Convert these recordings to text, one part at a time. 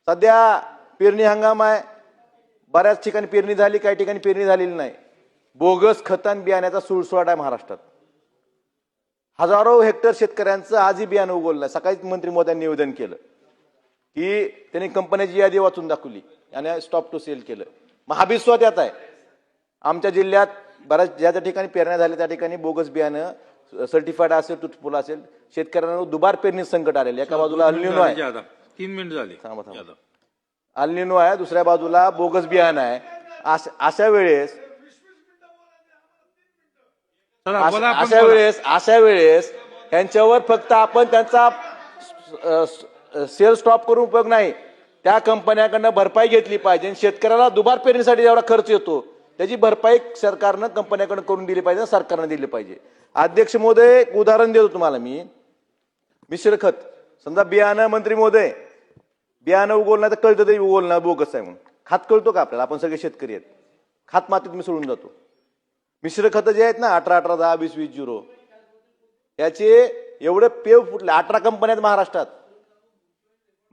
सध्या पेरणी हंगाम आहे, बऱ्याच ठिकाणी पेरणी झाली, काही ठिकाणी पेरणी झालेली नाही. बोगस खतान बियाण्याचा सुळसुळाट आहे महाराष्ट्रात. हजारो हेक्टर शेतकऱ्यांचं आजही बियाणं उगवलं नाही. सकाळीच मंत्री महोदयांनी निवेदन केलं की त्यांनी कंपन्याची यादी वाचून दाखवली आणि स्टॉप टू सेल केलं. मग हा विश्वास यात आहे. आमच्या जिल्ह्यात बऱ्याच ज्या ठिकाणी पेरण्या झाल्या त्या ठिकाणी बोगस बियाणं सर्टिफाईड असेल, ट्रुथफुल असेल, शेतकऱ्यांना दुबार पेरणी संकट आलेलं. एका बाजूला अल्निनो आहे, 3 मिनिट झाले, अल्निनो आहे, दुसऱ्या बाजूला बोगस बियाणं आहे. अशा वेळेस यांच्यावर फक्त आपण त्यांचा सेल स्टॉप करून उपयोग नाही. त्या कंपन्याकडनं भरपाई घेतली पाहिजे. शेतकऱ्याला दुबार पेरणीसाठी जेवढा खर्च येतो त्याची भरपाई सरकारनं कंपन्याकडे करून दिली पाहिजे, सरकारनं दिली पाहिजे. अध्यक्ष महोदय, एक उदाहरण देतो तुम्हाला मी. मिश्र खत, समजा बियाणं मंत्री महोदय, बियाणं उगवलं नाही तर कळतं तरी उगवलं नाही बोगस आहे म्हणून. खात कळतो का आपल्याला? आपण सगळे शेतकरी आहेत. खात मातीत मिसळून जातो. मिश्र खतं जे आहेत ना, 18-18, 10, 20-20, 0, याचे एवढे पेव फुटले. 18 कंपन्या आहेत महाराष्ट्रात.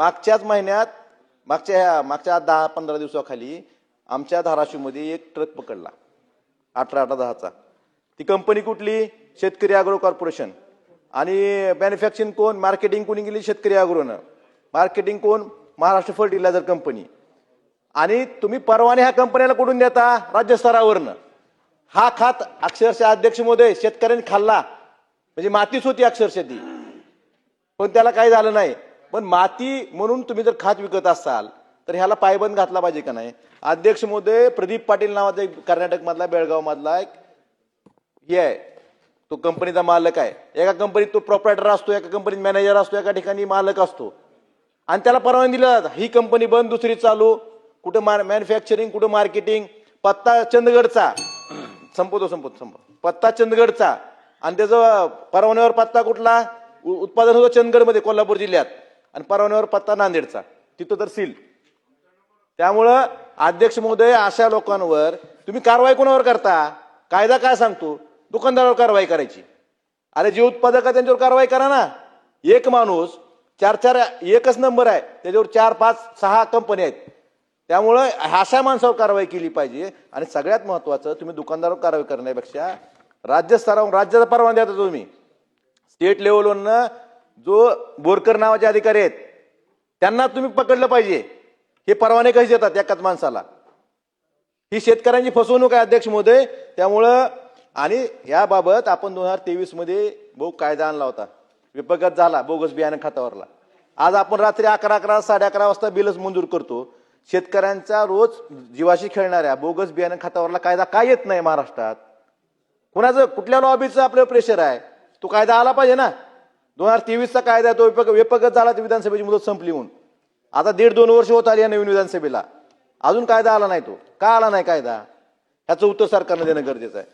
मागच्याच महिन्यात, मागच्या 10-15 दिवसाखाली आमच्या धाराशिवमध्ये एक ट्रक पकडला 18-10चा. ती कंपनी कुठली? Shetkari agro corporation. आणि मॅन्युफॅक्चरिंग कोण? मार्केटिंग कोणी केली? शेतकरी अॅग्रोनं. मार्केटिंग कोण? Maharashtra fertiliser company. आणि तुम्ही परवाने ह्या कंपन्याला कुठून देता? राज्य स्तरावरनं. हा खात अक्षरशः अध्यक्ष महोदय शेतकऱ्यांनी खाल्ला, म्हणजे मातीच होती अक्षरशः ती, पण त्याला काही झालं नाही. पण माती म्हणून तुम्ही जर खात विकत असाल तर ह्याला पायबंद घातला पाहिजे का नाही? अध्यक्ष महोदय, प्रदीप पाटील नावाचा एक कर्नाटक मधला, बेळगाव मधला एक हे आहे, तो कंपनीचा मालक आहे. एका कंपनीत तो प्रॉपरायटर असतो, एका कंपनीत मॅनेजर असतो, एका ठिकाणी मालक असतो. आणि त्याला परवानगी दिली जातात. ही कंपनी बंद, दुसरी चालू. कुठं मॅन्युफॅक्चरिंग, कुठं मार्केटिंग. पत्ता चंदगडचा, संपतो पत्ता चंदगडचा, आणि त्याचा परवान्यावर पत्ता कुठला? उत्पादन होतं चंदगडमध्ये, कोल्हापूर जिल्ह्यात, आणि परवान्यावर पत्ता नांदेडचा. तिथं तर सील. त्यामुळं अध्यक्ष महोदय, अशा लोकांवर तुम्ही कारवाई कोणावर करता? कायदा काय सांगतो? दुकानदारावर कारवाई करायची. अरे जे उत्पादक आहे त्यांच्यावर कारवाई करा ना. एक माणूस 4-4 एकच नंबर आहे, त्याच्यावर 4-5-6 कंपन्या आहेत. त्यामुळं अशा माणसावर कारवाई केली पाहिजे. आणि सगळ्यात महत्वाचं, तुम्ही दुकानदारावर कारवाई करण्यापेक्षा राज्य स्तरावर, राज्याचा परवाना देता तुम्ही, स्टेट लेवलवरनं जो बोरकर नावाचे अधिकारी आहेत त्यांना तुम्ही पकडलं पाहिजे. हे परवाने कसे देतात एकाच माणसाला? ही शेतकऱ्यांची फसवणूक आहे अध्यक्ष महोदय. त्यामुळं, आणि याबाबत आपण 2023 मध्ये बहु कायदा आणला होता, विपगत झाला बोगस बियाणं खात्यावरला. आज आपण रात्री 11, 11:30 वाजता बिलच मंजूर करतो. शेतकऱ्यांचा रोज जीवाशी खेळणाऱ्या बोगस बियाणं खात्यावरला कायदा काय येत नाही महाराष्ट्रात? कुणाचं, कुठल्या लॉबीचं आपलं प्रेशर आहे? तो कायदा आला पाहिजे ना. 2023चा कायदा, तो विपगत झाला, तर विधानसभेची मुदत संपली म्हणून. आता 1.5-2 वर्ष होत आली या नवीन विधानसभेला, अजून कायदा आला नाही. तो का आला नाही कायदा? ह्याचं उत्तर सरकारनं देणं गरजेचं आहे.